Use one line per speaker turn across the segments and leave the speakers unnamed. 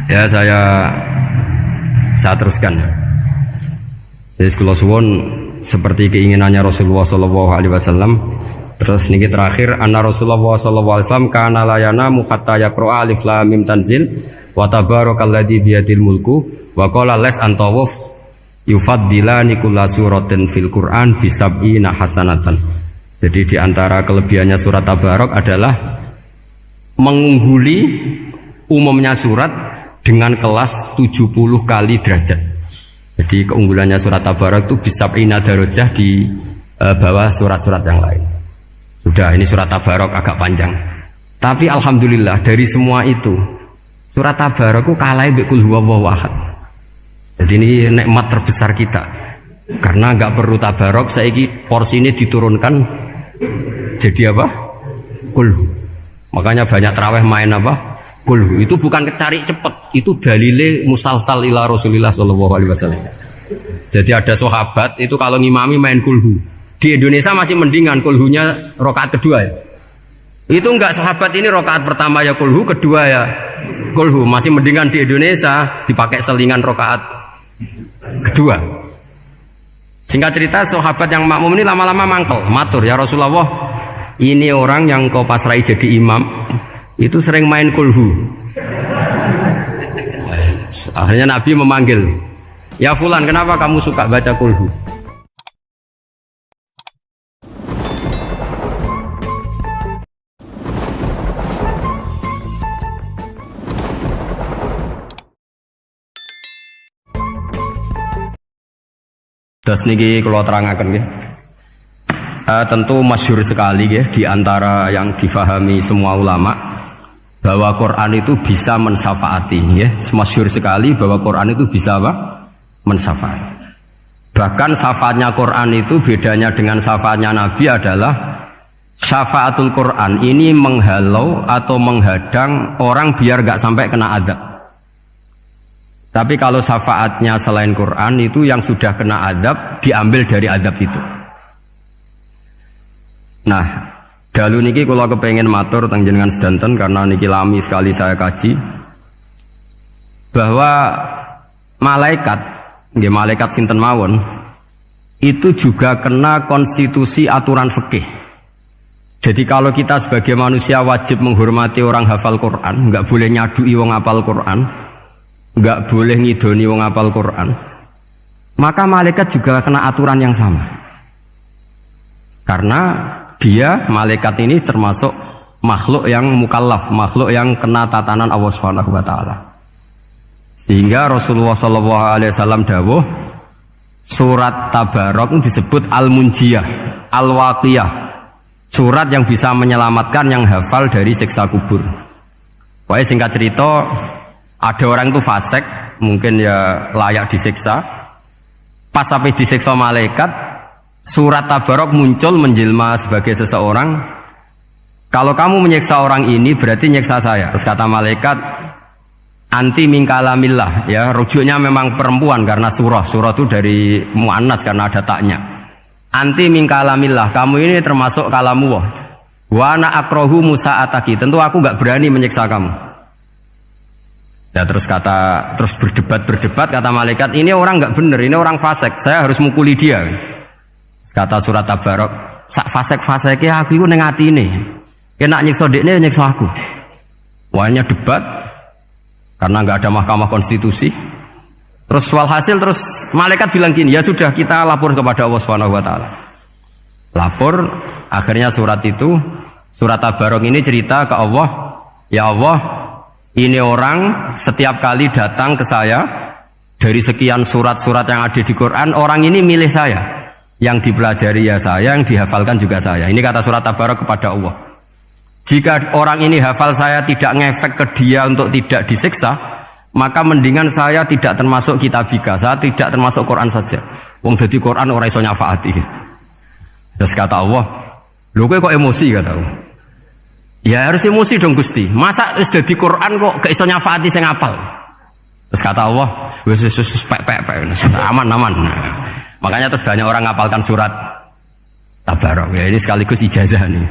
Ya saya teruskan. Jadi kula suwun seperti keinginannya Rasulullah sallallahu alaihi wasallam. Terus niki terakhir anna Rasulullah sallallahu alaihi wasallam kana la yanamu hatta yaqra alif lam mim tanzil wa tabarakalladzi biyadil mulku wa qala las antawuf yufaddilani kulla suratin fil Qur'an bi sab'ina hasanatan. Jadi di antara kelebihannya surat Tabarok adalah mengungguli umumnya surat dengan kelas 70 kali derajat. Jadi keunggulannya surat Tabarok itu bisa ina darajah di bawah surat-surat yang lain. Sudah, ini surat Tabarok agak panjang. Tapi alhamdulillah dari semua itu surat Tabarok itu kalah bi qul huwallahu ahad. Jadi ini nikmat terbesar kita. Karena enggak perlu Tabarok, saiki porsi ini diturunkan jadi apa? Qul. Makanya banyak tarawih main apa? Kulhu. Itu bukan cari cepet, itu dalile musalsal ila Rasulillah sallallahu alaihi wasallam. Jadi ada sahabat itu kalau ngimami main kulhu. Di Indonesia masih mendingan kulhunya rakaat kedua ya. Itu enggak, sahabat ini rakaat pertama ya kulhu, kedua ya kulhu. Masih mendingan di Indonesia dipakai selingan rakaat kedua. Singkat cerita sahabat yang makmum ini lama-lama mangkel, matur ya Rasulullah, ini orang yang kau pasrai jadi imam itu sering main kulhu. Akhirnya Nabi memanggil, ya fulan, kenapa kamu suka baca kulhu? Terus niki kalau terangaken nggih. Tentu masyhur sekali ya di antara yang difahami semua ulama bahwa Quran itu bisa mensyafaati ya. Masyhur sekali bahwa Quran itu bisa apa? Mensyafaati. Bahkan syafaatnya Quran itu bedanya dengan syafaatnya Nabi adalah syafaatul Quran ini menghalau atau menghadang orang biar gak sampai kena azab. Tapi kalau syafaatnya selain Quran itu yang sudah kena azab diambil dari azab itu. Nah, dalu niki kalau kepengen matur teng jenengan sedanten karena niki lami sekali saya kaji bahwa malaikat, nggih malaikat sinten mawon itu juga kena konstitusi aturan fikih. Jadi kalau kita sebagai manusia wajib menghormati orang hafal Quran, nggak boleh nyadui wong hafal Quran, nggak boleh ngidoni wong hafal Quran, maka malaikat juga kena aturan yang sama. Karena dia, malaikat ini termasuk makhluk yang mukallaf, makhluk yang kena tatanan Allah Subhanahu wa taala. Sehingga Rasulullah sallallahu alaihi wasallam dawuh, surat Tabarok disebut Al-Munjiyah, Al-Waqiyah, surat yang bisa menyelamatkan yang hafal dari siksa kubur. Pokoknya singkat cerita, ada orang itu fasik, mungkin ya layak disiksa. Pas sampai disiksa malaikat, surat Tabarok muncul menjelma sebagai seseorang. Kalau kamu menyiksa orang ini berarti nyiksa saya. Terus kata malaikat, anti min kalamillah, ya rujuknya memang perempuan karena surah itu dari muannas karena ada taknya. Anti min kalamillah, kamu ini termasuk kalamullah. Wa ana akrahu musa'ataki, tentu aku enggak berani menyiksa kamu. Ya terus berdebat kata malaikat, ini orang enggak benar, ini orang fasik, saya harus mukuli dia. Kata surat Tabarok, sak fasek-faseknya aku itu ning atine. Enak nyiksa dekne nyiksa aku. Wahnya debat karena nggak ada mahkamah konstitusi. Terus walhasil terus malaikat bilang gini, ya sudah kita lapor kepada Allah Subhanahu wa taala. Lapor, akhirnya surat Tabarok ini cerita ke Allah, ya Allah, ini orang setiap kali datang ke saya dari sekian surat-surat yang ada di Quran, orang ini milih saya. Yang dipelajari ya saya, yang dihafalkan juga saya. Ini kata surat Tabarok kepada Allah. Jika orang ini hafal saya tidak ngefek ke dia untuk tidak disiksa, maka mendingan saya tidak termasuk kitabika, saya tidak termasuk Quran saja. Wong jadi Quran ora iso nyafaati. Terus kata Allah, lho kowe kok emosi kata Allah. Ya harus emosi dong Gusti. Masa wis dadi Quran kok gak iso nyafaati sing hafal. Terus kata Allah, wis pek aman. Makanya terus banyak orang ngapalkan surat Tabarok. Ya ini sekaligus ijazah nih.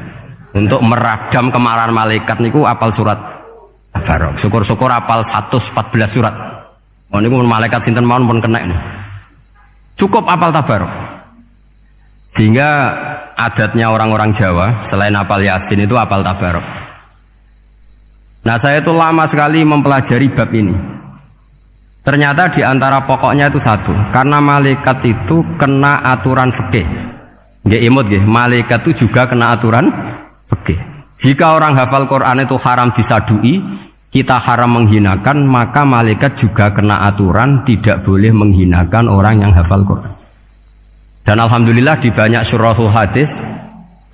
Untuk meradam kemarahan malaikat niku apal surat tabarok. Syukur-syukur apal 114 surat. Oh niku malaikat sinten mawon pun kena ini. Cukup apal tabarok. Sehingga adatnya orang-orang Jawa selain apal Yasin itu apal tabarok. Nah saya itu lama sekali mempelajari bab ini. Ternyata di antara pokoknya itu satu, karena malaikat itu kena aturan fikih. Nggih imut nggih, malaikat itu juga kena aturan fikih. Jika orang hafal Quran itu haram disadui, kita haram menghinakan, maka malaikat juga kena aturan tidak boleh menghinakan orang yang hafal Quran. Dan alhamdulillah di banyak syurahul hadis,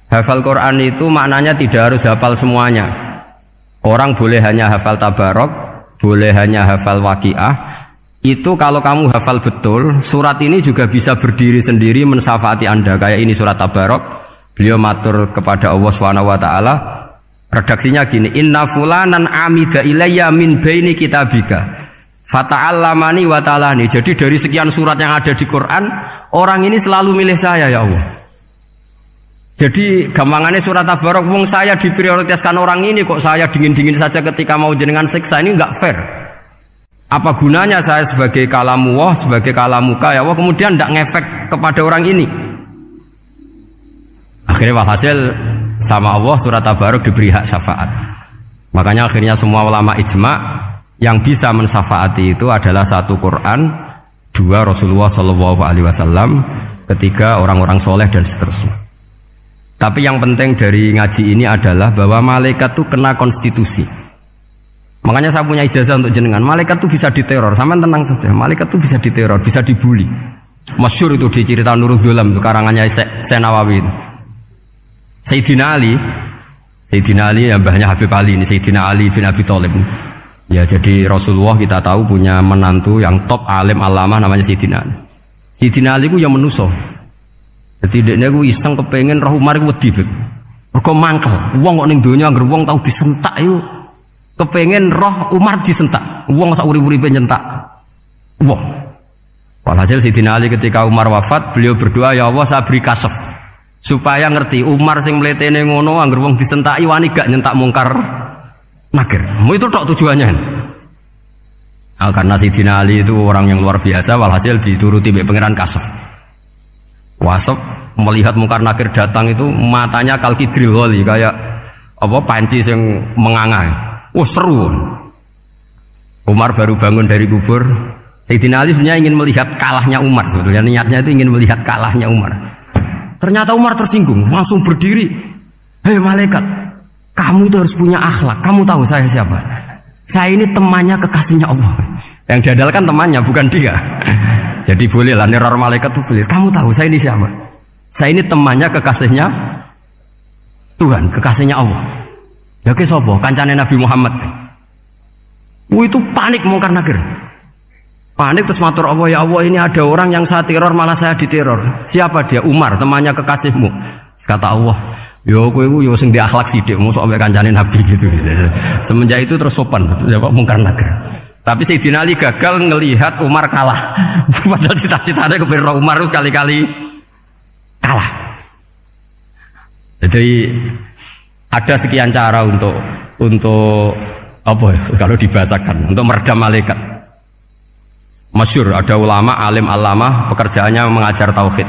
hafal Quran itu maknanya tidak harus hafal semuanya. Orang boleh hanya hafal tabarok, boleh hanya hafal waqiah. Itu kalau kamu hafal betul, surat ini juga bisa berdiri sendiri mensyafaati Anda. Kayak ini surat tabarok, beliau matur kepada Allah SWT. Redaksinya gini, inna fulanan amida ilayya min baini kitabika fata'allamani wa ta'alani. Jadi dari sekian surat yang ada di Quran, orang ini selalu milih saya ya Allah. Jadi gampangannya surat tabarok, wong saya diprioritaskan orang ini, kok saya dingin-dingin saja ketika mau jenengan siksa, ini enggak fair. Apa gunanya saya sebagai kalamullah, sebagai kalamuka ya Allah, kemudian tidak ngefek kepada orang ini. Akhirnya walhasil sama Allah surat tabarok diberi hak syafaat. Makanya akhirnya semua ulama ijma yang bisa mensyafaati itu adalah satu Quran, dua Rasulullah SAW, ketiga orang-orang soleh dan seterusnya. Tapi yang penting dari ngaji ini adalah bahwa malaikat itu kena konstitusi. Makanya saya punya ijazah untuk jenengan. Malaikat itu bisa diteror, sama tenang saja. Malaikat itu bisa diteror, bisa dibully. Masyhur itu di cerita Nurul Dholam, karangannya Senawawi. Sayyidina Ali yang mbahnya Habib Ali ini, Sayyidina Ali bin Abi Thalib. Ya jadi Rasulullah kita tahu punya menantu yang top alim alama namanya Sayyidina Ali. Sayyidina Ali ku yang menuso. Jadi dekne ku iseng kepengen roh Umar ku wedi. Mergo mangkel. Wong kok ning donya anggere wong tau disentak iku kepengen roh Umar disentak, wong sak urip-uripe nyentak wong. Walhasil Sayyidina Ali ketika Umar wafat, beliau berdoa, ya Allah saya beri kasef supaya ngerti Umar sing mletene ngono anggere wong disentaki wani gak nyentak mungkar nakir. Itu tok tujuannya. Karena Sayyidina Ali itu orang yang luar biasa, walhasil dituruti mbek pangeran kasef. Wasef melihat mungkar nakir datang itu matanya kalkidril ghali, kayak apa panci yang menganga. Seru. Umar baru bangun dari kubur. Sayyidina Ali sebenarnya ingin melihat kalahnya Umar. Sebetulnya niatnya itu ingin melihat kalahnya Umar. Ternyata Umar tersinggung, langsung berdiri. Hei malaikat, kamu itu harus punya akhlak. Kamu tahu saya siapa? Saya ini temannya kekasihnya Allah. Yang diandalkan temannya, bukan dia. Jadi bolehlah neror malaikat itu boleh. Kamu tahu saya ini siapa? Saya ini temannya kekasihnya Tuhan, kekasihnya Allah. Ya ke sopo kancane Nabi Muhammad. Itu panik mungkar nakir. Panik terus matur Allah, ya Allah ini ada orang yang saya teror malah saya diteror. Siapa dia? Umar, temannya kekasihmu. Kata Allah, yo kowe iku yo sing di akhlak sithik mosok ambek kancane Nabi gitu. Semenjak itu terus sopan jawab mungkar nakir. Tapi Sayyidina Ali gagal ngelihat Umar kalah. Padahal cita-citanya kepengin Umar itu sekali-kali kalah. Jadi ada sekian cara untuk apa kalau dibahasakan untuk meredam malaikat. Masyhur ada ulama alim alama pekerjaannya mengajar tauhid.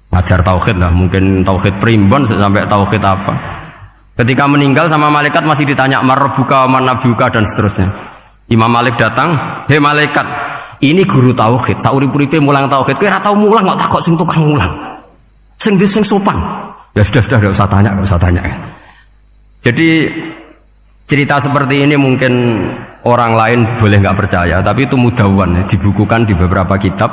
Ngajar tauhid lah, mungkin tauhid primbon sampai tauhid apa. Ketika meninggal sama malaikat masih ditanya marbuka, manabuka dan seterusnya. Imam Malik datang, "Hei malaikat, ini guru tauhid, saurip-uripe mulang tauhid. Kowe ora tau mulang kok takok sing tukang mulang. Sing sopan." Ya sudah enggak usah tanya. Jadi cerita seperti ini mungkin orang lain boleh nggak percaya, tapi itu mudawwan, dibukukan di beberapa kitab,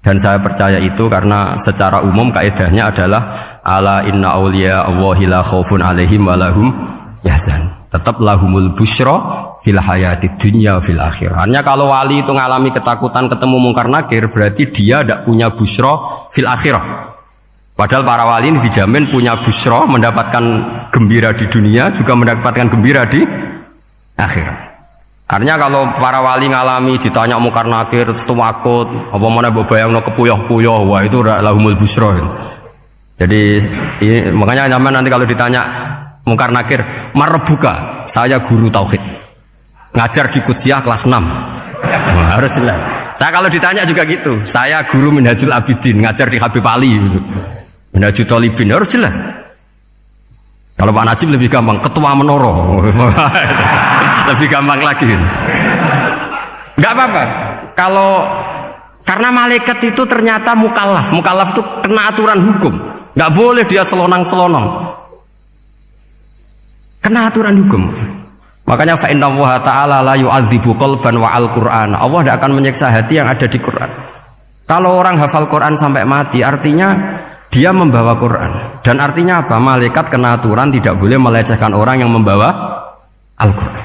dan saya percaya itu karena secara umum kaidahnya adalah ala inna auliya Allahi la khaufun alaihim wa lahum yahzan. Tetap lahumul busyra fil hayatid dunya fil akhirah. Artinya kalau wali itu ngalami ketakutan ketemu mungkar nakir, berarti dia tidak punya busyra fil akhirah. Padahal para wali ini dijamin punya busra, mendapatkan gembira di dunia, juga mendapatkan gembira di akhirat. Artinya kalau para wali ngalami ditanya mungkar nakir, terus takut, apa mana bayangno kepuyah-puyah, wah itu lahumul busra. Jadi makanya zaman nanti kalau ditanya mungkar nakir, marbuka, saya guru tauhid. ngajar di Qudsiyah kelas 6. Harus jelas. Saya kalau ditanya juga gitu, saya guru Minhajul Abidin, ngajar di Habib Ali gitu. Minhajul Thalibin, harus jelas. Kalau Pak Najib lebih gampang, ketua menoro. Lebih gampang lagi. Enggak apa-apa. Karena malaikat itu ternyata mukallaf. Mukallaf itu kena aturan hukum. Enggak boleh dia selonang-selonong. Kena aturan hukum. Makanya fa inna Allah ta'ala la yu'adzibu qalban wa al-Qur'an. Allah tidak akan menyiksa hati yang ada di Quran. Kalau orang hafal Quran sampai mati, artinya dia membawa Quran. Dan artinya apa? Malaikat kena aturan tidak boleh melecehkan orang yang membawa Al-Quran.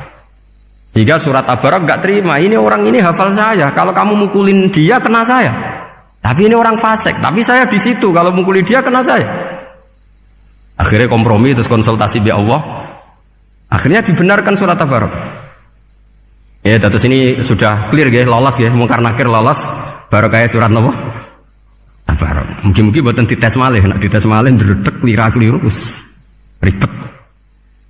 Sehingga surat Tabarak gak terima. Ini orang ini hafal saya. Kalau kamu mukulin dia, kena saya. Tapi ini orang fasik. Tapi saya di situ. Kalau mukuli dia, kena saya. Akhirnya kompromi, terus konsultasi bi Allah. Akhirnya dibenarkan surat Tabarak. Ya, terus ini sudah clear ya, lolos ya, mungkar nakir lolos. Baru kayak surat apa? Tabarak. Mungkin-mungkin buatan dites malih, nak dites malih ndredeg keliru ribet.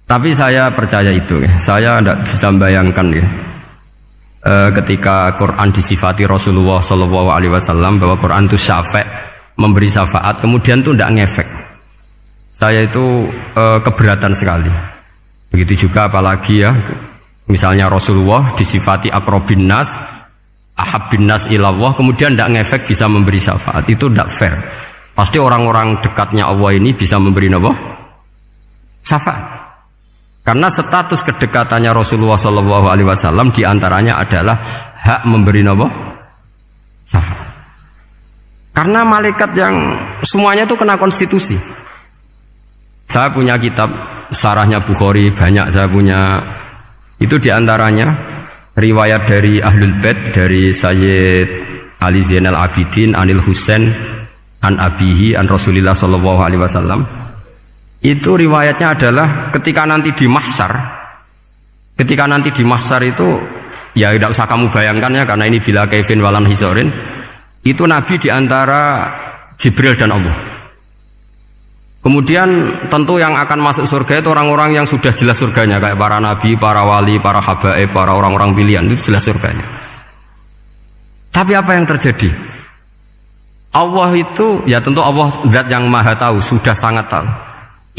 Tapi saya percaya itu ya. Saya tidak bisa membayangkan ya. Ketika Quran disifati Rasulullah SAW bahwa Quran itu syafa', memberi syafaat, kemudian itu tidak ngefek. Saya itu keberatan sekali. Begitu juga apalagi ya, misalnya Rasulullah disifati akrobin nas, ahabbin nas ilallah, kemudian tidak ngefek bisa memberi syafaat. Itu tidak fair. Pasti orang-orang dekatnya Allah ini bisa memberi apa? Syafaat. Karena status kedekatannya Rasulullah SAW diantaranya adalah hak memberi apa? Syafaat. Karena malaikat yang semuanya itu kena konstitusi. Saya punya kitab Sarahnya Bukhari, banyak saya punya. Itu diantaranya riwayat dari Ahlul Bait, dari Sayyid Ali Zainal Abidin, Anil Husain, An Abihi, An Rasulillah Sallallahu Alaihi Wasallam. Itu riwayatnya adalah ketika nanti di mahsyar itu, ya tidak usah kamu bayangkan ya, karena ini bila kaifin walan hisorin. Itu Nabi diantara Jibril dan Allah. Kemudian tentu yang akan masuk surga itu orang-orang yang sudah jelas surganya, kayak para nabi, para wali, para habaib, para orang-orang pilihan, itu jelas surganya. Tapi apa yang terjadi? Allah itu, ya tentu Allah zat yang maha tahu, sudah sangat tahu.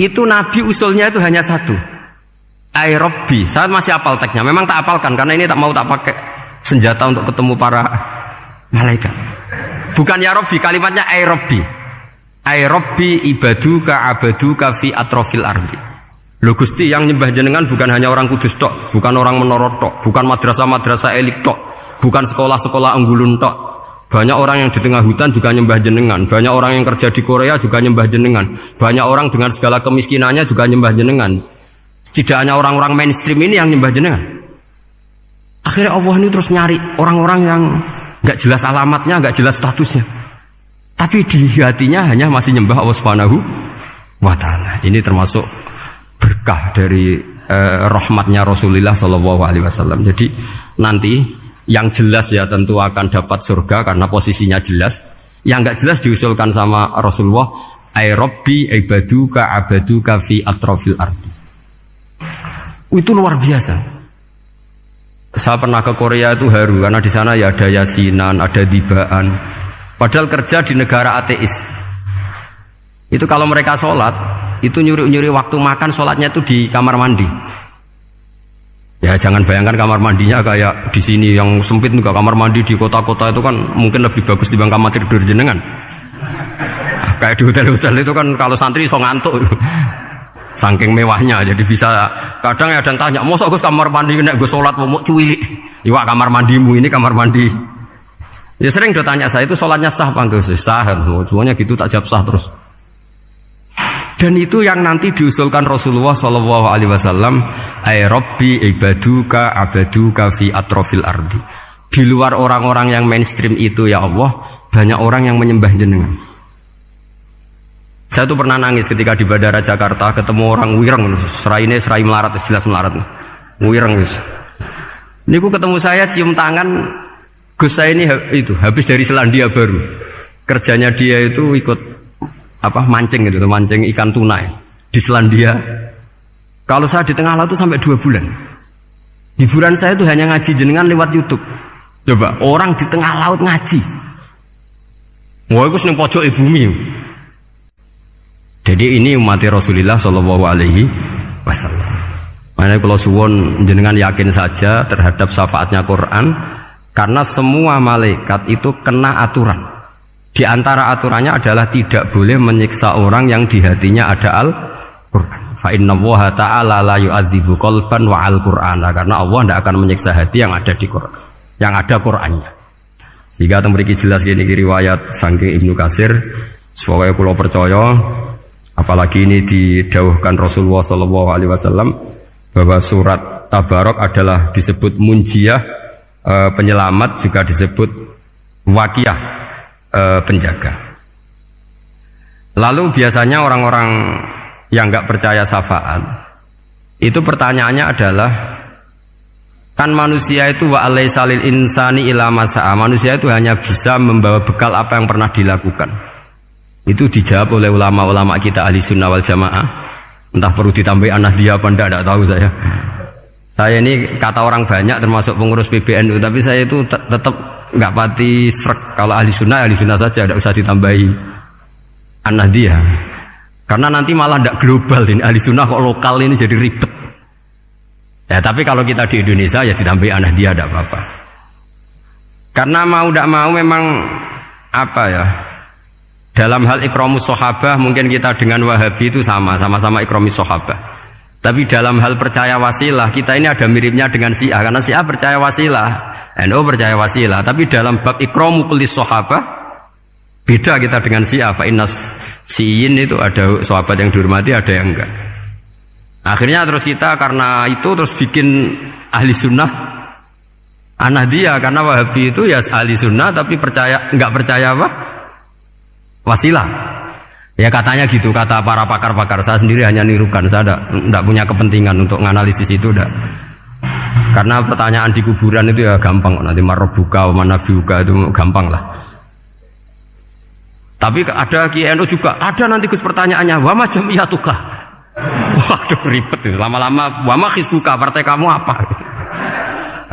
Itu nabi usulnya itu hanya satu, ay Rabbi. Saya masih apal teksnya, memang tak apalkan karena ini tak mau tak pakai senjata untuk ketemu para malaikat. Bukan ya Rabbi, kalimatnya ay Rabbi. Ay Rabbi ibaduka abaduka fi atrofil ardi. Lho Gusti, yang nyembah jenengan bukan hanya orang Kudus tok, bukan orang Menara tok, bukan madrasah-madrasah elit tok, bukan sekolah-sekolah Anggulun tok. Banyak orang yang di tengah hutan juga nyembah jenengan, banyak orang yang kerja di Korea juga nyembah jenengan, banyak orang dengan segala kemiskinannya juga nyembah jenengan. Tidak hanya orang-orang mainstream ini yang nyembah jenengan. Akhirnya Allah ini terus nyari orang-orang yang gak jelas alamatnya, gak jelas statusnya, tapi di hatinya hanya masih nyembah Allah Subhanahu wa ta'ala. Ini termasuk berkah dari rahmatnya Rasulullah Sallallahu Alaihi Wasallam. Jadi nanti yang jelas ya tentu akan dapat surga karena posisinya jelas. Yang enggak jelas diusulkan sama Rasulullah, ay Rabbi ibaduka abaduka fi atrofil ardi. Itu luar biasa. Saya pernah ke Korea itu haru karena di sana ya ada yasinan, ada dibaan. Padahal kerja di negara ateis. Itu kalau mereka sholat, itu nyuri-nyuri waktu makan, sholatnya itu di kamar mandi. Ya jangan bayangkan kamar mandinya kayak di sini yang sempit juga. Kamar mandi di kota-kota itu kan mungkin lebih bagus dibanding kamar tidur jenengan. Kayak di hotel-hotel itu kan kalau santri so ngantuk. Saking mewahnya, jadi bisa. Kadang ada yang tanya, mosok Gus kamar mandi nek gue sholat mau cuili. Iwak kamar mandimu ini kamar mandi. Ya sering udah tanya saya itu sholatnya sah apa enggak? Sah, semuanya gitu tak jawab sah terus. Dan itu yang nanti diusulkan Rasulullah Sallallahu Alaihi Wasallam, ay Rabbi ibaduka abaduka fi atrofil ardi. Di luar orang-orang yang mainstream itu ya Allah, banyak orang yang menyembah jenengan. Saya tuh pernah nangis ketika di Bandara Jakarta ketemu orang wireng, serai melarat, jelas melarat, wireng guys. Ini ketemu saya cium tangan. Gus saya ini itu habis dari Selandia Baru. Kerjanya dia itu ikut mancing gitu, mancing ikan tuna di Selandia. Kalau saya di tengah laut itu sampai 2 bulan. Hiburan saya itu hanya ngaji jenengan lewat YouTube. Coba orang di tengah laut ngaji. Wah, itu seneng pojok bumi. Jadi ini umat Rasulullah Shallallahu Alaihi Wasallam. Makanya kalau suwon jenengan yakin saja terhadap syafaatnya Quran, karena semua malaikat itu kena aturan. Di antara aturannya adalah tidak boleh menyiksa orang yang di hatinya ada Al-Quran. Fa inna Allaha ta'ala la yu'adzibu qalban wa al-Qur'ana, karena Allah tidak akan menyiksa hati yang ada di Quran, yang ada Qurannya. Sehingga memiliki jelas gini riwayat saking Ibnu Katsir, supaya kula percaya, apalagi ini didhawuhkan Rasulullah sallallahu alaihi wasallam bahwa surat Tabarok adalah disebut munjiyah, penyelamat, juga disebut waqiyah, penjaga. Lalu biasanya orang-orang yang nggak percaya syafaat itu pertanyaannya adalah, kan manusia itu wa alaisa lil insani ila masa'a, manusia itu hanya bisa membawa bekal apa yang pernah dilakukan. Itu dijawab oleh ulama-ulama kita ahli sunnah wal jamaah. Entah perlu ditambahi anahdia apa enggak tahu saya. Saya ini kata orang banyak termasuk pengurus PBNU, tapi saya itu tetap nggak pati srek. Kalau ahli sunnah saja, tidak usah ditambahi anahdia. Karena nanti malah tidak global ini, ahli sunnah kok lokal ini jadi ribet. Ya tapi kalau kita di Indonesia ya ditambahi anahdia tidak apa-apa. Karena mau tidak mau memang apa ya, dalam hal ikramus sahabah mungkin kita dengan Wahabi itu sama-sama ikramus sahabah. Tapi dalam hal percaya wasilah kita ini ada miripnya dengan Syiah, karena Syiah percaya wasilah, NU percaya wasilah. Tapi dalam bab ikramu kulis sahabah beda kita dengan Syiah. Fa innas Syiin itu ada sahabat yang dihormati, ada yang enggak. Akhirnya terus kita karena itu terus bikin ahli sunnah Anahdiyah, karena Wahabi itu ya ahli sunnah tapi enggak percaya apa? Wasilah. Ya katanya gitu, kata para pakar-pakar. Saya sendiri hanya nirukan, saya enggak punya kepentingan untuk menganalisis itu enggak. Karena pertanyaan di kuburan itu ya gampang, nanti marbuka mana biuka itu gampang lah. Tapi ada KNU juga, ada nanti Gus pertanyaannya, wama jamiyatuka. Waduh ribet itu, lama-lama wama hizbuka, partai kamu apa?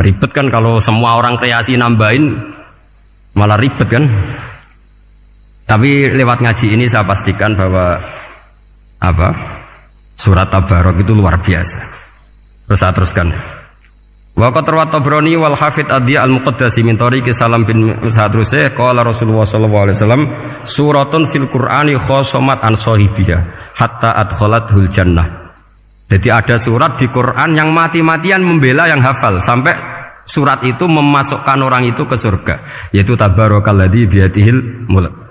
Ribet kan kalau semua orang kreasi nambahin, malah ribet kan. Tapi lewat ngaji ini saya pastikan bahwa apa surat Tabarok itu luar biasa. Terus saya teruskan. Wa qad rawat Tabrani wal Hafidz Adhiya al-Muqaddasi min tariqi Salam bin Sadruse qala Rasulullah sallallahu alaihi wasallam suratun fil Qur'ani khosomat an sahibiha hatta adkhalathul jannah. Jadi ada surat di Quran yang mati-matian membela yang hafal sampai surat itu memasukkan orang itu ke surga, yaitu tabarakalladzi biyadihil mulk.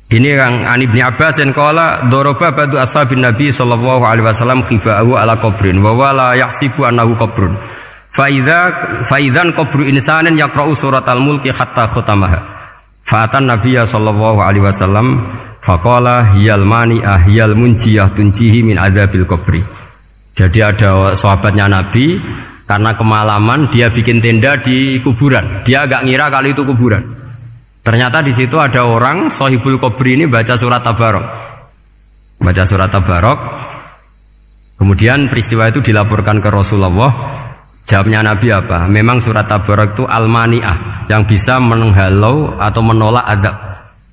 Ini yang Ani bin Abbas yang qala daraba badu ashabin Nabi sallallahu alaihi wasallam khifa'ahu ala qabrin wa wala yahsibu annahu qabrun. Fa idzan qabru insanin yaqra'u suratal mulki hatta khatamaha. Fa'atan Nabiyya sallallahu alaihi wasallam faqala hiyal mani'ah hiyal munjiyah tunjihi min adzabil qabri. Jadi ada sahabatnya Nabi karena kemalaman dia bikin tenda di kuburan. Dia agak ngira kalau itu kuburan. Ternyata di situ ada orang Sohibul Qabri ini baca surat Tabarok. Baca surat Tabarok. Kemudian peristiwa itu dilaporkan ke Rasulullah. Jawabnya Nabi apa? Memang surat Tabarok itu al-mani'ah, yang bisa menghalau atau menolak azab.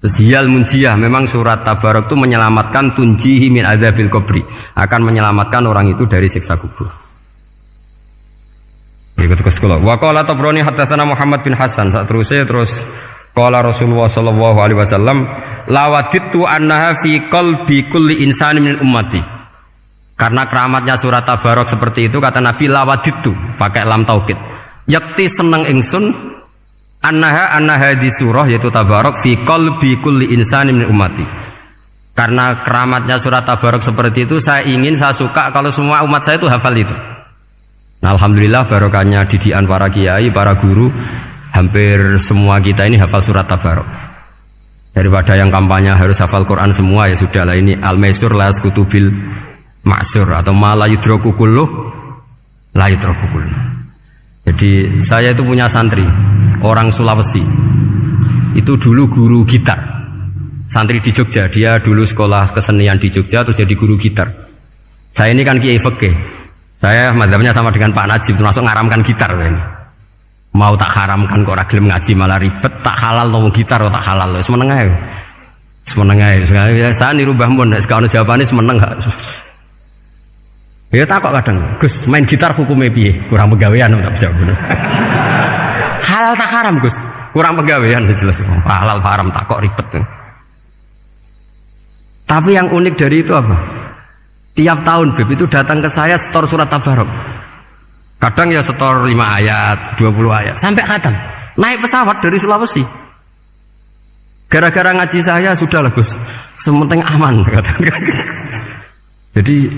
Terus hiyal munjiyah, memang surat Tabarok itu menyelamatkan tunjihi min adzabil qabri, akan menyelamatkan orang itu dari siksa kubur. Ikut ke sekolah. Wa qala Tabrani haddatsana Muhammad bin Hasan. Terus qala Rasulullah sallallahu alaihi wasallam lawadittu annaha fi qalbi kulli insani min ummati. Karena keramatnya surat Tabarok seperti itu, kata Nabi lawadittu pakai lam taukid. Yakti seneng ingsun annaha di surah yaitu Tabarok fi qalbi kulli insani min ummati. Karena keramatnya surat Tabarok seperti itu, saya suka kalau semua umat saya itu hafal itu. Nah, alhamdulillah barokahnya didikan para kiai, para guru. Hampir semua kita ini hafal surat Tabarok. Daripada yang kampanye harus hafal Quran semua, ya sudahlah, ini al-maisur la yasqutubil ma'sur atau ma la yudraku kulluh la yudraku kulluh. Jadi saya itu punya santri orang Sulawesi. Itu dulu guru gitar. Santri di Jogja, dia dulu sekolah kesenian di Jogja terus jadi guru gitar. Saya ini kan kiai fikih. Saya madzhabnya sama dengan Pak Najib, termasuk ngaramkan gitar saya ini. Mau tak haramkan kok ora gelem ngaji malah ribet, tak halal no gitar kok tak halal. Wis meneng ae. Semeneng ae. Saya niru Mbah Mun nek sekono jawabane semeneng gak. Ya takok kadang, Gus, main gitar hukumnya piye? Kurang pegawean tak bisa bener. Halal tak haram, Gus? Kurang pegawean sejelas. Halal haram takok ribet. Tapi yang unik dari itu apa? Tiap tahun Beb itu datang ke saya setor surat Tabarok. Kadang ya setor 5 ayat, 20 ayat, sampai khatam. Naik pesawat dari Sulawesi. Gara-gara ngaji saya sudahlah Gus, sementing aman. Jadi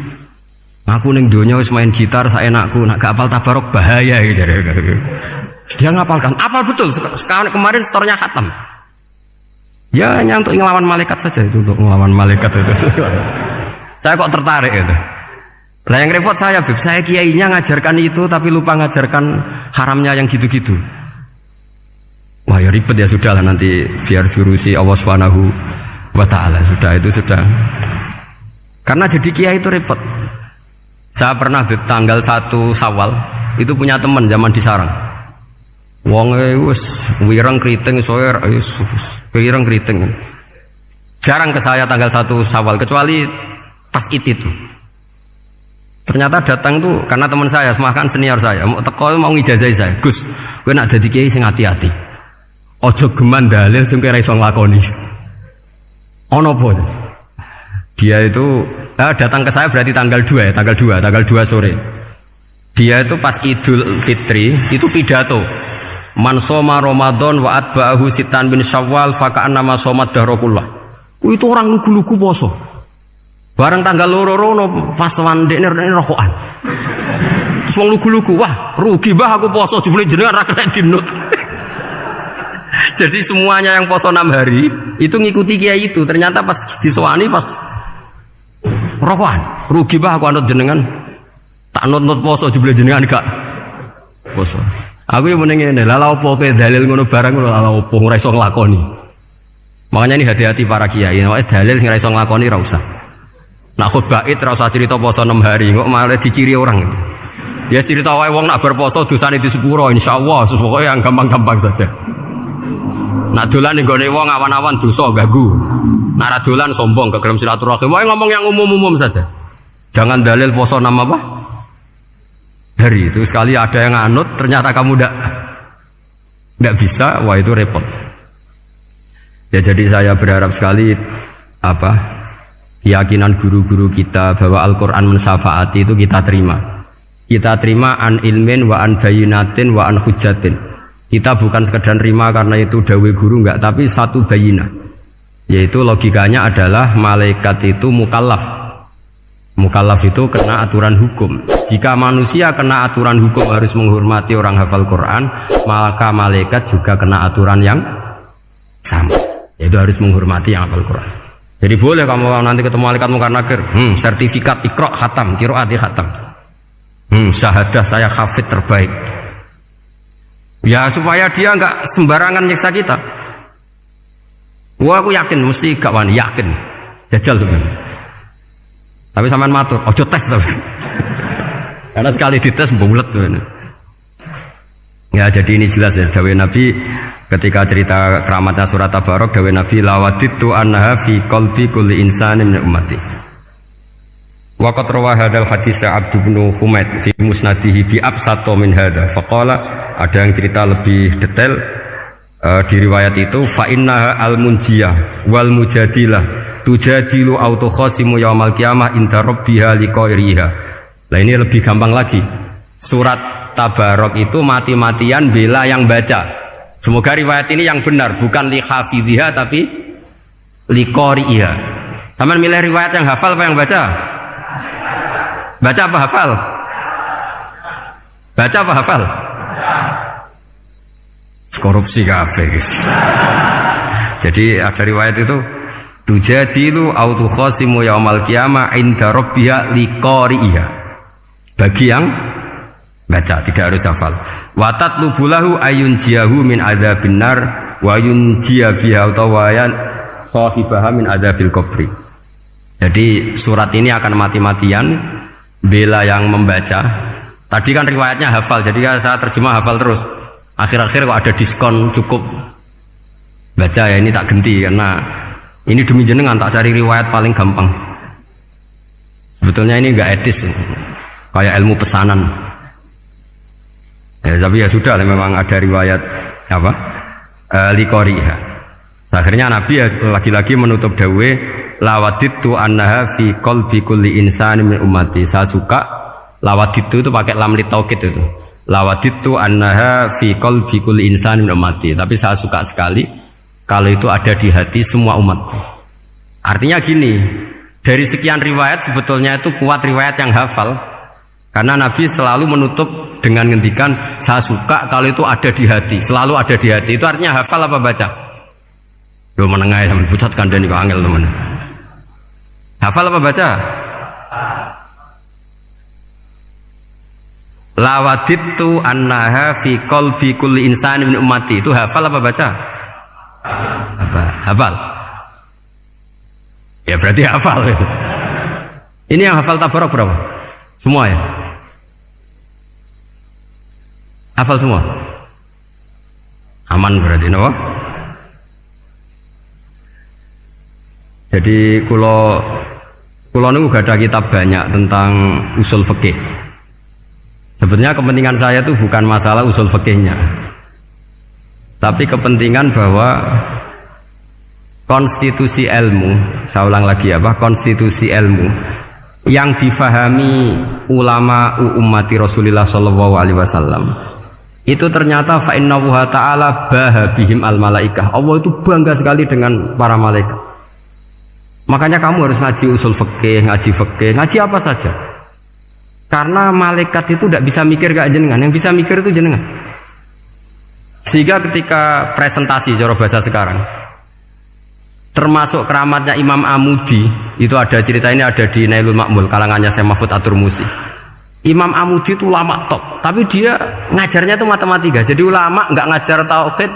aku ning donya wis main gitar saenakku, nak gak apal Tabarok bahaya gitu. Dia ngapalkan, apal betul. Sekarang kemarin setornya khatam. Ya hanya untuk ngelawan malaikat saja itu, untuk ngelawan malaikat itu. Saya kok tertarik itu. Nah yang repot saya, Beb, saya kiainya ngajarkan itu tapi lupa ngajarkan haramnya yang gitu-gitu. Wah ya ribet ya, sudah lah nanti biar jurusi Allah Subhanahu wa ta'ala. Sudah itu sudah. Karena jadi kiai itu repot. Saya pernah Beb, tanggal 1 Syawal itu punya teman zaman di Sarang. Wong wis wireng kriting soer, wireng kriting. Jarang ke saya tanggal 1 Syawal kecuali pas itu. Ternyata datang tuh karena teman saya, semakan senior saya, mau teko mau ngijazahi saya. Gus, kowe nak dadi kiai sing hati-hati. Ojo geman dalil sing kira iso nglakoni. Ono apa? Dia itu datang ke saya berarti tanggal 2 ya, tanggal 2 sore. Dia itu pas Idul Fitri itu pidato. Man shoma Ramadan wa atba'ahu sitan bin Syawal faka'annama shomat dahrakullah. Itu orang lugu-lugu poso. Barang tanggal loro pas wandekne rokokan. Terus wong lugu-lugu, wah rugi bah aku poso jebule jenengan ra kena dinut. Jadi semuanya yang poso 6 hari itu ngikuti kiai itu. Ternyata pas disowani pas rokokan, rugi bah aku anut jenengan. Tak nut-nut poso jebule jenengan gak poso. Aku yang mending ngene, lha opo kowe dalil ngono barang ngono lha opo ora iso nglakoni. Makanya ini hati-hati para kiai, nek dalil sing ora iso nglakoni ra usah. Nak khutbah id ora usah cerita poso 6 hari, kok malah diciri orang. Ya cerita wae wong nak berposo dosane di sepuro insyaallah, pokoke yang gampang-gampang saja. Nak dolan ning gone wong awan-awan dosa ganggu. Nak ra dolan sombong kegelem silaturahim. Wae ngomong yang umum-umum saja. Jangan dalil poso 6 apa? Hari itu sekali ada yang anut ternyata kamu ndak bisa, wah itu repot. Ya jadi saya berharap sekali keyakinan guru-guru kita bahwa Al-Quran mensyafaati itu kita terima. Kita terima an ilmin wa an bayinatin wa an hujatin. Kita bukan sekedar terima karena itu dawe guru enggak, tapi satu bayinah. Yaitu logikanya adalah malaikat itu mukallaf. Mukallaf itu kena aturan hukum. Jika manusia kena aturan hukum harus menghormati orang hafal Quran, maka malaikat juga kena aturan yang sama. Yaitu harus menghormati yang hafal Quran. Jadi boleh kamu nanti ketemu malaikat mungkar nakir, sertifikat Iqra khatam, qiraati khatam. Syahadah saya hafid terbaik. Ya supaya dia enggak sembarangan nyiksa kita. Wah aku yakin mesti gak wani, yakin. Jajal sebenarnya. Tapi sampean matur, ojo tes tapi. Karena sekali dites bulet tuh. Ya jadi ini jelas ya, dawuh Nabi ketika cerita keramatnya surat Tabarok, dawuh Nabi lawaditu annaha fi qalbi kulli insanin min ummati. Wa qad rawa hadzal hadits Abd bin Humaid fi musnadihi bi absato min hadza. Faqala ada yang cerita lebih detail di riwayat itu fa innaha al munjiyah wal mujadilah tujadilu auto khosimu yaumal qiyamah inda rabbiha liqairiha. Nah ini lebih gampang lagi. Surat Tabarok itu mati-matian bela yang baca. Semoga riwayat ini yang benar, bukan li hafidhiha tapi liqairiha. Sama milih riwayat yang hafal apa yang baca? Baca apa hafal? Baca apa hafal? Korupsi kabeh guys. Jadi ada riwayat itu tujadilu autu khosimu yaumal qiyamah inda rabbiha liqari'iha. Bagi yang baca, tidak harus hafal. Wa tatlubulahu ayun jiyahu min adzabin nar wa yunjiya biha utawayan sahibaha min adzabil qabri. Jadi surat ini akan mati-matian bela yang membaca. Tadi kan riwayatnya hafal, jadi saya terjemah hafal terus. Akhir-akhir kok ada diskon cukup baca ya, ini tak ganti karena ini demi jenengan tak cari riwayat paling gampang. Sebetulnya ini enggak etis, kayak ilmu pesanan. Ya, tapi ya sudah, memang ada riwayat apa likoriha. Akhirnya Nabi ya lagi-lagi menutup dawe lawaditu annaha fi qalbi kulli insani min ummati. Saya suka lawaditu itu pakai lam litaukid itu. Lawaditu annaha fi qalbi kulli insani min ummati. Tapi saya suka sekali kalau itu ada di hati semua umatku. Artinya gini, dari sekian riwayat sebetulnya itu kuat riwayat yang hafal. Karena Nabi selalu menutup dengan ngendikan saya suka kalau itu ada di hati, selalu ada di hati. Itu artinya hafal apa baca? Yo menengah ya, pucat kandani kok angel teman. Hafal apa baca? Lawaditu annaha fi qalbi kulli insani min ummati. Itu hafal apa baca? Hafal. Ya berarti hafal. Ini yang hafal tabarok berapa? Semua ya? Hafal semua? Aman berarti, no? Jadi kulo niku gak ada kitab banyak tentang usul fikih. Sebenarnya kepentingan saya itu bukan masalah usul fikihnya, tapi kepentingan bahwa konstitusi ilmu, saya ulang lagi apa, konstitusi ilmu yang difahami ulama ummati Rasulullah sallallahu alaihi wasallam itu ternyata fa innahu ta'ala bahabihim al malaikah. Allah itu bangga sekali dengan para malaikat. Makanya kamu harus ngaji usul fikih, ngaji apa saja. Karena malaikat itu tidak bisa mikir gak jenengan, yang bisa mikir itu jenengan. Sehingga ketika presentasi cara bahasa sekarang, termasuk keramatnya Imam Amudi, itu ada cerita ini ada di Nailul Ma'mul kalangannya Syekh Mahfud At-Turmusi. Imam Amudi itu ulama top, tapi dia ngajarnya itu matematika. Jadi ulama nggak ngajar tauhid,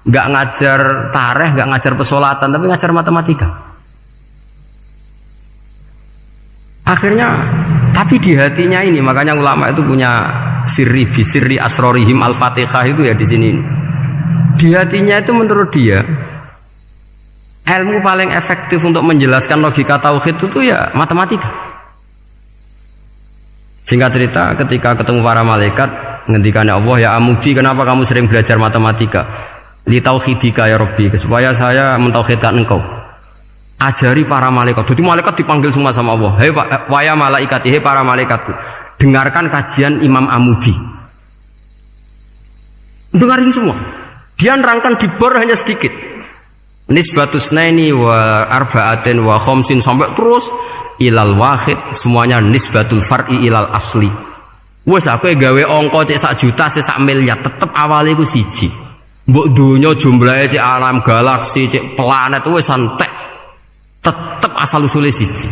nggak ngajar tarikh, nggak ngajar pesolatan, tapi ngajar matematika. Akhirnya, tapi di hatinya ini, makanya ulama itu punya sirri bisirri asrorihim al-fatihah itu ya di sini. Di hatinya itu menurut dia, ilmu paling efektif untuk menjelaskan logika tauhid itu ya matematika. Singkat cerita, ketika ketemu para malaikat, ngendikannya Allah, ya Amudi, kenapa kamu sering belajar matematika? Li tauhidika ya Rabbi, supaya saya mentauhidkan engkau. Ajari para malaikat. Jadi malaikat dipanggil semua sama Allah. Hei waya malaikat, hei para malaikatku, dengarkan kajian Imam Amudi. Dengarin semua. Dia nerangkan di bor hanya sedikit. Nisbatus naini wa arba'atin wa khamsin sampai terus ilal wahid, semuanya nisbatul far'i ilal asli. Wes aku gawe angka cek 1 juta, sak miliar, tetep awalnya iku siji. Mbok donya jumlahe cek alam galaksi, cek planet wis santek. Tetep asal usulnya siji.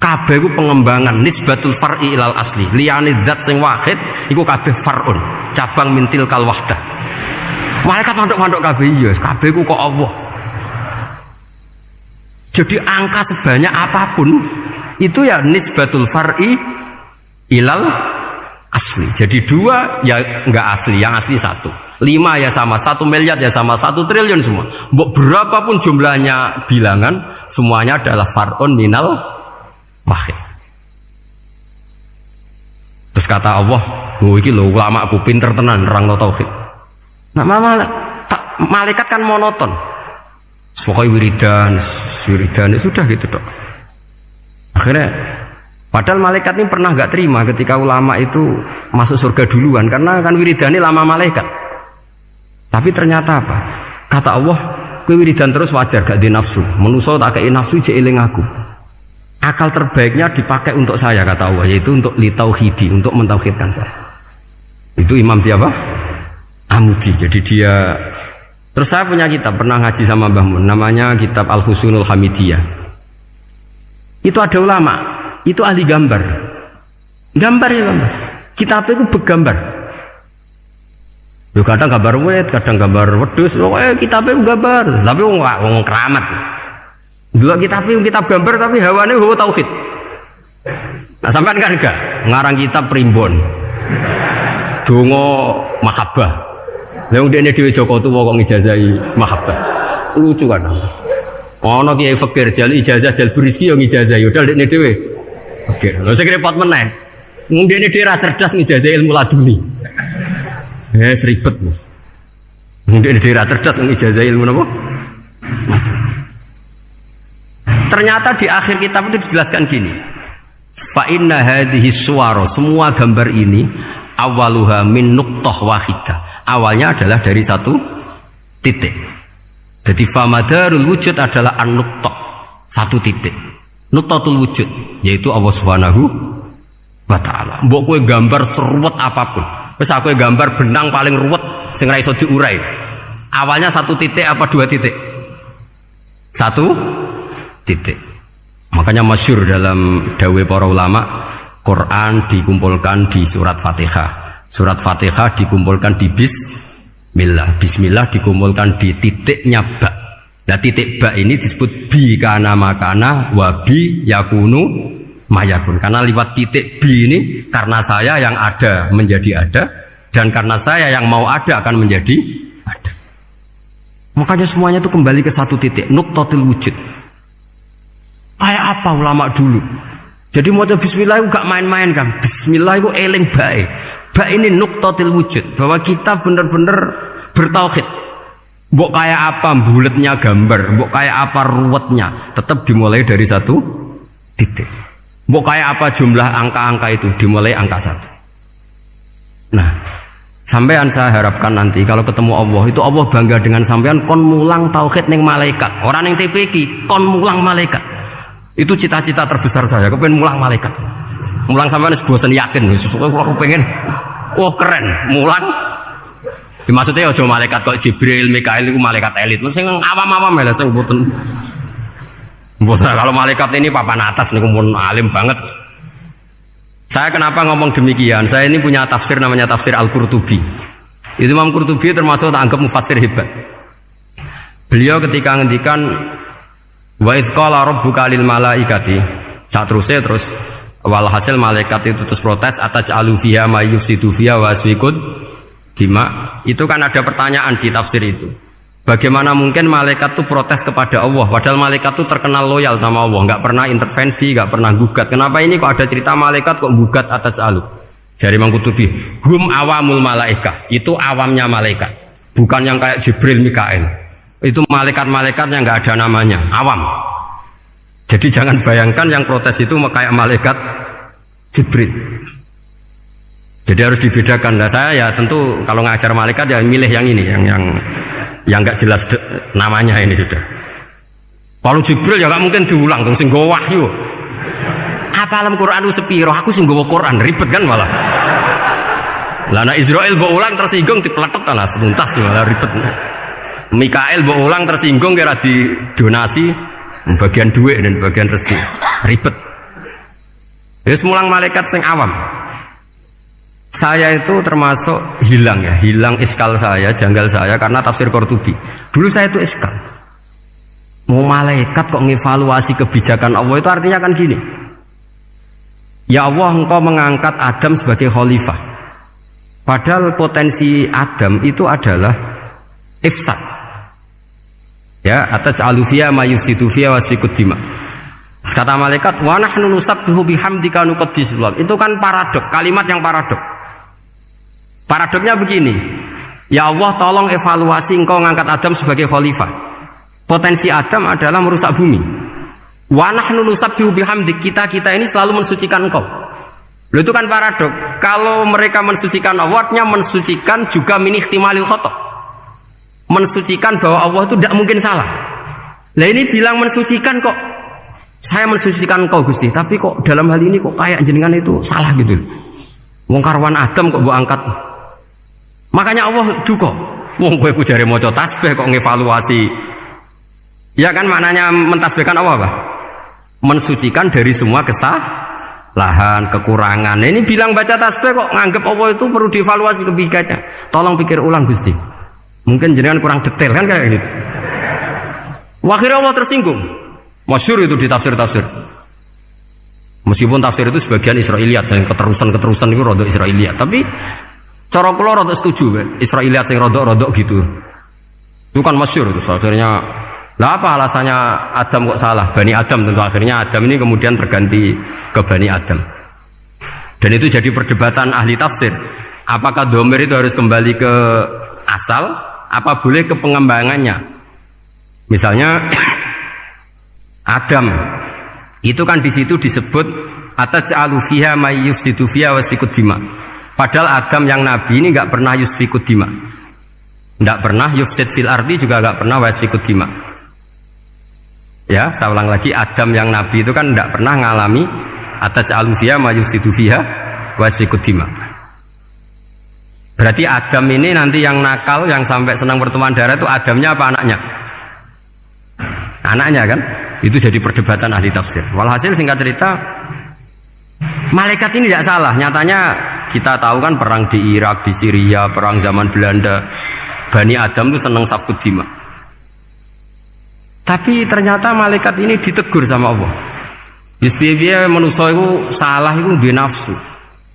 Kabeh iku pengembangan nisbatul far'i ilal asli. Liyane zat sing wahid iku kabeh far'un, cabang mintil kal wahdah. Malaikat manduk-manduk kabeh ya, kabeh iku kok Allah. Jadi angka sebanyak apapun itu ya nisbatul far'i ilal asli. Jadi 2 ya enggak asli, yang asli 1. 5 ya sama, 1 miliar ya sama, 1 triliun semua. Berapapun jumlahnya bilangan, semuanya adalah far'un minal wahid. Terus kata Allah, oh iki lho ulama aku pinter tenan nerangno tauhid. Nah, malaikat kan monoton. Pokoknya wiridan sudah gitu dok. Akhirnya padahal malaikat ini pernah nggak terima ketika ulama itu masuk surga duluan, karena kan wiridane lama malaikat. Tapi ternyata apa? Kata Allah, kowe wiridan terus wajar gak di nafsu. Manusa tak kei nafsu jek eling aku. Akal terbaiknya dipakai untuk saya, kata Allah, yaitu untuk litauhidi, untuk mentauhidkan saya. Itu Imam siapa? Amudi. Jadi dia. Terus saya punya kitab, pernah ngaji sama Mbah Mun, namanya kitab Al-Husunul Hamidiyah. Itu ada ulama, itu ahli gambar. Gambar. Kitab itu bergambar. Yo kadang gambar wet, kadang gambar wedhus, pokoknya kitabnya gambar. Tapi wong keramat. Dulu kitab gambar tapi hawane hawa tauhid. Nah sampean kan enggak ngarang kitab primbon. Donga mahabbah. Lah wong dene dhewe Joko tuwa kok ngijazahi mahabbah. Lucu kan. Ana kiai fakir jal ijazah jal berizki yo ngijazahi udah dekne dhewe. Fakir. Lha sing repot meneh. Wong dene dhewe ra cerdas ngijazahi ilmu laduni. Ribet Mas. Wong dene dhewe ra cerdas ngijazahi ilmu napa? Ternyata di akhir kitab itu dijelaskan gini. Fa inna hadhihi suwara, semua gambar ini awaluha min nuqtah wahidah. Awalnya adalah dari satu titik. Jadi famadarul wujud adalah an-nuqtah, satu titik. Nuqtatul wujud yaitu Allah Subhanahu wa taala. Mbok kowe gambar seruwet apapun. Wis aku gambar benang paling ruwet sing ra iso diurai. Awalnya satu titik apa dua titik? Satu titik. Makanya masyhur dalam dawuh para ulama, Quran dikumpulkan di surat Fatihah. Surat Fatihah dikumpulkan di Bismillah. Bismillah dikumpulkan di titiknya ba. Nah titik ba ini disebut bi kana makana wa bi yakunu mayakun. Karena lewat titik bi ini karena saya yang ada menjadi ada dan karena saya yang mau ada akan menjadi ada. Makanya semuanya itu kembali ke satu titik, nuqtatul wujud. Kayak apa ulama dulu? Jadi mau bismillah itu gak main-main kan? Bismillah itu eling bae. Bae ini nuqtatul wujud, bahwa kita benar-benar bertauhid. Mbok kayak apa buletnya gambar, mbok kayak apa ruwetnya, tetap dimulai dari satu titik. Mbok kayak apa jumlah angka-angka itu dimulai angka satu. Nah, sampean saya harapkan nanti kalau ketemu Allah itu Allah bangga dengan sampean kon mulang tauhid ning malaikat, orang ning TPQ kon mulang malaikat. Itu cita-cita terbesar saya, kepengen mulang malaikat. Mulang sampean wis bosen yakin, wis aku pengen oh keren, mulang. Maksudnya aja malaikat kok Jibril, Mikail itu malaikat elit. Sing awam-awam ya sing mboten. Kalau malaikat ini papan atas niku pun alim banget. Saya kenapa ngomong demikian? Saya ini punya tafsir namanya tafsir Al-Qurtubi. Itu Imam Qurtubi termasuk tak anggap mufassir hebat. Beliau ketika ngendikan wa idz qala rabbuka lil malaikati, terus walhasil malaikat itu terus protes ataj'alu fiha may yufsidu fiha wa yasfikud dima. Itu kan ada pertanyaan di tafsir itu. Bagaimana mungkin malaikat itu protes kepada Allah padahal malaikat itu terkenal loyal sama Allah, nggak pernah intervensi, nggak pernah gugat. Kenapa ini kok ada cerita malaikat kok gugat ataj'alu? Jari Imam Qurtubi, hum awamul malaikah, itu awamnya malaikat, bukan yang kayak Jibril, Mikail. Itu malaikat-malaikat yang nggak ada namanya, awam. Jadi jangan bayangkan yang protes itu kayak malaikat Jibril. Jadi harus dibedakan. Nah saya ya tentu kalau ngajar malaikat ya milih yang ini, yang nggak jelas namanya ini sudah. Kalau Jibril ya nggak mungkin diulang dong, sing nggawa wahyu. Apa alam Quran itu sepiro? Aku sing nggawa Quran ribet kan malah. Lah nek Israil mbok ulang tersinggung dipletet lah semuntas malah ribet. Mikael mbok ulang tersinggung kira di donasi bagian duit dan bagian rezeki ribet. Wis mulang malaikat sing awam. Saya itu termasuk hilang iskal saya, janggal saya karena tafsir Qurtubi. Dulu saya itu iskal. Mau malaikat kok ngevaluasi kebijakan Allah itu artinya kan gini. Ya Allah, engkau mengangkat Adam sebagai khalifah. Padahal potensi Adam itu adalah ifsad. Ya, ataj'alu fiha may yufsidu fiha wa yasfikud dima. Kata malaikat, wa nahnu nusabbihu bihamdika nuqaddisu lak. Itu kan paradok, kalimat yang paradok. Paradoknya begini. Ya Allah, tolong evaluasi engkau ngangkat Adam sebagai khalifah. Potensi Adam adalah merusak bumi. Wa nahnu nusabbihu bihamdik, kita ini selalu mensucikan engkau. Loh, itu kan paradok. Kalau mereka mensucikan Allah, artinya mensucikan juga min ihtimalil khata'. Mensucikan bahwa Allah itu tidak mungkin salah. Nah ini bilang mensucikan kok. Saya mensucikan engkau Gusti, tapi kok dalam hal ini kok kayak jenengan itu salah gitu. Wong karwan Adam kok mbok angkat. Makanya Allah duka. Wong kowe ku jare maca tasbih kok ngevaluasi. Ya kan maknanya mentasbihkan Allah apa? Mensucikan dari semua kesalahan, kekurangan. Ini bilang baca tasbih kok nganggep Allah itu perlu dievaluasi kebijakannya. Tolong pikir ulang Gusti. Mungkin jenengan kurang detail kan kayak gitu. Akhirnya Allah tersinggung. Masyhur itu di tafsir-tafsir. Meskipun tafsir itu sebagian Israiliyat, yang keterusan itu rodok Israiliyat. Tapi cara kula rodok setuju, Israiliyat yang rodok gitu. Itu kan masyhur itu. Akhirnya, lah apa alasannya Adam kok salah? Bani Adam tentu akhirnya Adam ini kemudian terganti ke Bani Adam. Dan itu jadi perdebatan ahli tafsir. Apakah domir itu harus kembali ke asal? Apa boleh ke pengembangannya? Misalnya Adam itu kan di situ disebut ataj'alu fiha may yufsidu fiha wa yasfikud dima. Padahal Adam yang nabi ini enggak pernah yusfikud dima. Enggak pernah yufsid fil ardi, juga enggak pernah wa yasfikud dima. Ya, saya ulang lagi, Adam yang nabi itu kan enggak pernah ngalami ataj'alu fiha may yufsidu fiha wa yasfikud dima. Berarti Adam ini nanti yang nakal, yang sampai senang berteman darah itu Adamnya apa anaknya? Anaknya kan? Itu jadi perdebatan ahli tafsir. Walhasil singkat cerita, malaikat ini tidak salah. Nyatanya kita tahu kan perang di Irak, di Syria, perang zaman Belanda, Bani Adam itu senang safkud dima. Tapi ternyata malaikat ini ditegur sama Allah. Yusbiya manusia itu salah itu di nafsu.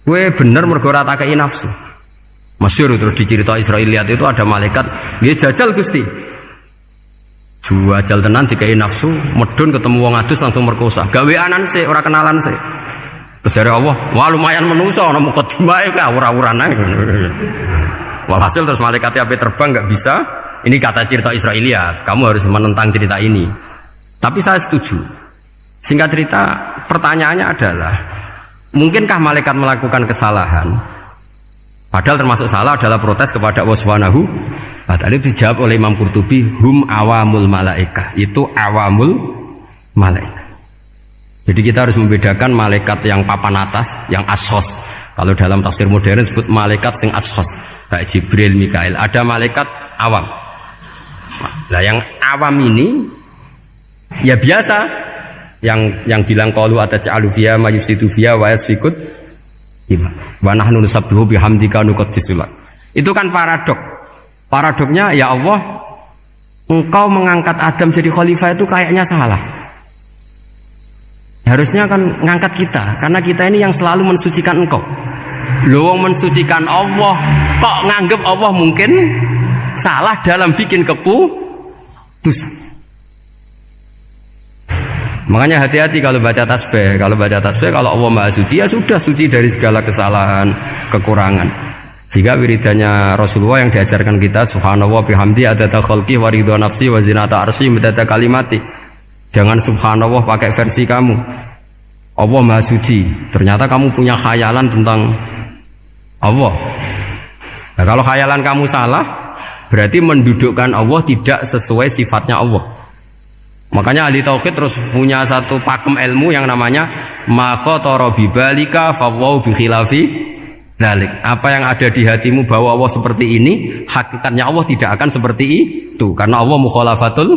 Gue bener mergo ora tak kei nafsu. Masyhur terus dicerita Israiliyat itu ada malaikat, dia jajal Gusti. Jajal tenan dikai nafsu, medun ketemu wong adus langsung merkosa. Gaweanan sih, ora kenalan sih. Terus dari Allah, wah lumayan menusa ana mukadimah ka ora-uran ae. Walhasil terus malaikatnya ape terbang enggak bisa. Ini kata cerita Israiliyat, kamu harus menentang cerita ini. Tapi saya setuju. Singkat cerita, pertanyaannya adalah, mungkinkah malaikat melakukan kesalahan? Padahal termasuk salah adalah protes kepada Allah Subhanahu. Nah, tadi dijawab oleh Imam Qurtubi, hum awamul malaikah. Itu awamul malaikat. Jadi kita harus membedakan malaikat yang papan atas, yang ashos. Kalau dalam tafsir modern disebut malaikat sing ashos, kayak Jibril, Mikail. Ada malaikat awam. Nah, yang awam ini ya biasa. Yang bilang qalu ataj'alu fiha may yufsidu fiha wa yasfikud wa nahnu nusabbihu bihamdika nuqaddisu lak. Itu kan paradok. Paradoknya, ya Allah, engkau mengangkat Adam jadi khalifah itu kayaknya salah. Harusnya kan ngangkat kita, karena kita ini yang selalu mensucikan engkau. Loh, mensucikan Allah, kok nganggep Allah mungkin salah dalam bikin keputusan. Makanya hati-hati kalau baca tasbih. Kalau baca tasbih, kalau Allah Maha Suci, ya sudah suci dari segala kesalahan, kekurangan. Sehingga wiridannya Rasulullah yang diajarkan kita, subhanallah bihamdi adada khalqi wa ridha nafsi wa zinata arsy midada kalimati. Jangan subhanallah pakai versi kamu. Allah Maha Suci. Ternyata kamu punya khayalan tentang Allah. Nah, kalau khayalan kamu salah, berarti mendudukkan Allah tidak sesuai sifatnya Allah. Makanya ahli tauhid terus punya satu pakem ilmu yang namanya ma khatara bi balika fa wa bi khilafi dzalik. Apa yang ada di hatimu bahwa Allah seperti ini, hakikatnya Allah tidak akan seperti itu, karena Allah mukhalafatul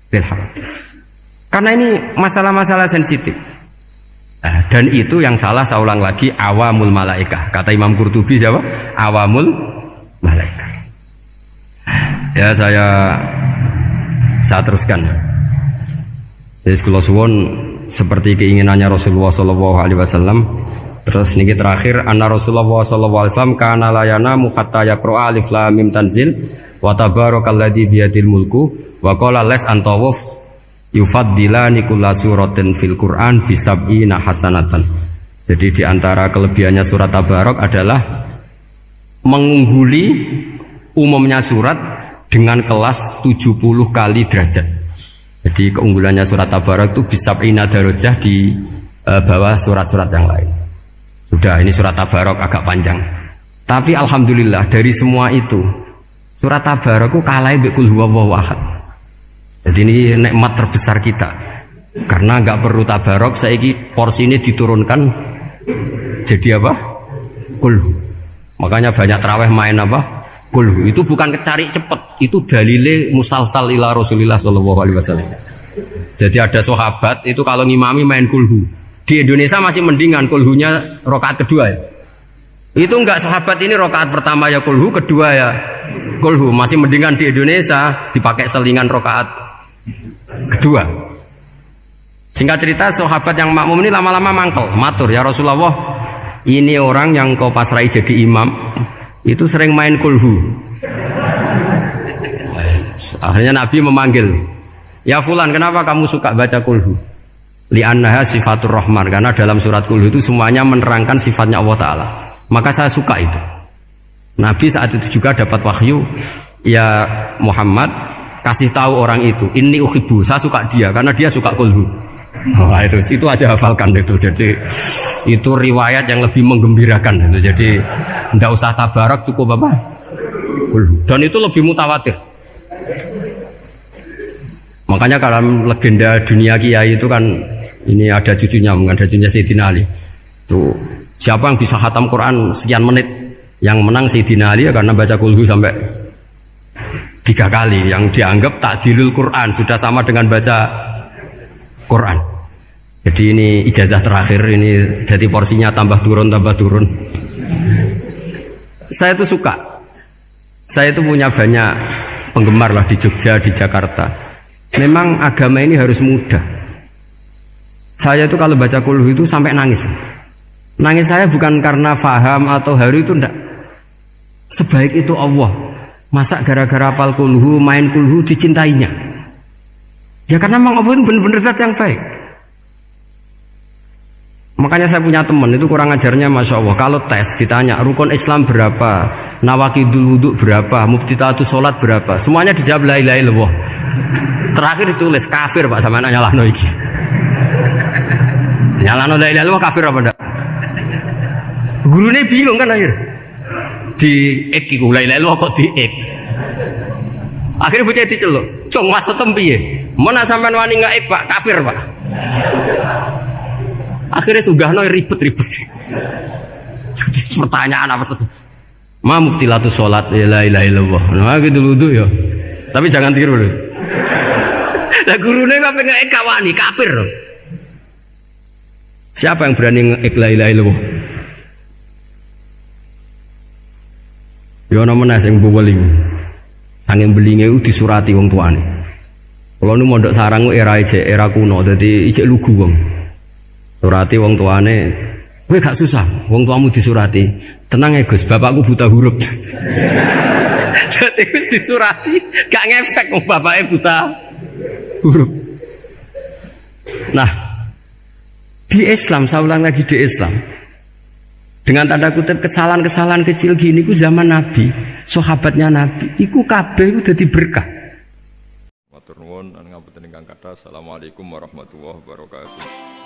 bil hadis. Karena ini masalah-masalah sensitif. Dan itu yang salah, saya ulang lagi, awamul malaikah. Kata Imam Qurtubi siapa? Awamul malaikah. Ya, saya teruskan. Jadi kalau suwon seperti keinginannya Rasulullah SAW. Terus niki terakhir, anna Rasulullah SAW kana layana hatta yaqra alif lam mim tanzil wa tabarakalladzi biyadil mulku wa qala las antawuf yufaddilani kulla suratin fil Qur'an bi sab'ina hasanatan. Jadi di antara kelebihannya surat Tabarak adalah mengungguli umumnya surat dengan kelas 70 kali derajat. Jadi keunggulannya surat Tabarak itu bisa darajah di bawah surat-surat yang lain. Sudah, ini surat Tabarak agak panjang. Tapi alhamdulillah dari semua itu surat Tabarak itu kalah bi qul huwallahu ahad. Jadi ini nikmat terbesar kita. Karena nggak perlu Tabarak, saiki porsi ini diturunkan jadi apa? Qul. Makanya banyak tarawih main apa? Kulhu. Itu bukan cari cepet, itu dalile musalsal ila Rasulillah sallallahu alaihi wasallam. Jadi ada sahabat itu kalau ngimami main kulhu. Di Indonesia masih mendingan kulhunya rakaat kedua ya. Itu enggak, sahabat ini rakaat pertama ya kulhu, kedua ya kulhu. Masih mendingan di Indonesia dipakai selingan rakaat kedua. Singkat cerita, sahabat yang makmum ini lama-lama mangkel, matur, ya Rasulullah, ini orang yang kau pasrai jadi imam, itu sering main kulhu. Akhirnya Nabi memanggil, ya Fulan, kenapa kamu suka baca kulhu? Li'annaha sifatur rahman, karena dalam surat kulhu itu semuanya menerangkan sifatnya Allah Ta'ala. Maka saya suka itu. Nabi saat itu juga dapat wahyu, ya Muhammad, kasih tahu orang itu, inni uhibbu, saya suka dia, karena dia suka kulhu. Oh, itu aja hafalkan itu. Jadi itu riwayat yang lebih menggembirakan itu. Jadi tidak usah tabarak, cukup apa? Dan itu lebih mutawatir. Makanya kalau legenda dunia kiai itu kan ini ada cucunya, ada cucunya Sayyidina Ali. Tuh siapa yang bisa khatam Quran sekian menit? Yang menang Sayyidina Ali ya, karena baca kulhu sampai 3 kali. Yang dianggap takdilul Quran, sudah sama dengan baca Quran. Jadi ini ijazah terakhir, ini jadi porsinya tambah turun. Saya itu suka. Saya itu punya banyak penggemar lah di Jogja, di Jakarta. Memang agama ini harus mudah. Saya itu kalau baca kulhu itu sampai nangis. Nangis saya bukan karena faham atau haru, itu enggak. Sebaik itu Allah. Masa gara-gara hafal kulhu, main kulhu dicintainya? Ya karena memang Allah itu benar-benar zat yang baik. Makanya saya punya teman itu kurang ajarnya, masya Allah. Kalau tes ditanya rukun Islam berapa, nawakidul wudhu berapa, muftitatus sholat berapa, semuanya dijawab la ilaha illallah. Terakhir ditulis kafir Pak, sama anak nyalano iki. Nyalano la ilaha illallah kafir apa enggak? Gurunya bingung kan akhir. Di ek iku la ilaha illallah kok di ek. Akhirnya bocah diceluk, "Cung maksud piye? Mun sampean wani ngaek Pak, kafir Pak." Akhirnya sugahno ribet-ribet. Pertanyaan apa tuh? Ma mubtilatu sholat ya la ilaha illallah. Nah gitu wudu ya. Tapi jangan tiru loh. Lah gurune kok pengen kawani kafir. Siapa yang berani ngek la ilaha illallah? Ya ana meneh sing buweling. Sanging belinge disurati wong tuane. Kalau nu mondok sarang era kuno, dadi ijek lugu wong. Surati wong tuane, kowe gak susah, wong tuamu disurati. Tenang ya Gus, bapakku buta huruf. Dadi wis disurati, gak ngefek wong bapake buta huruf. Nah, di Islam, saya ulang lagi di Islam. Dengan tanda kutip kesalahan-kesalahan kecil gini ku zaman Nabi, sahabatnya Nabi, iku kabeh iku dadi berkah. Matur nuwun, ngapunten ingkang kathah. Assalamualaikum warahmatullahi wabarakatuh.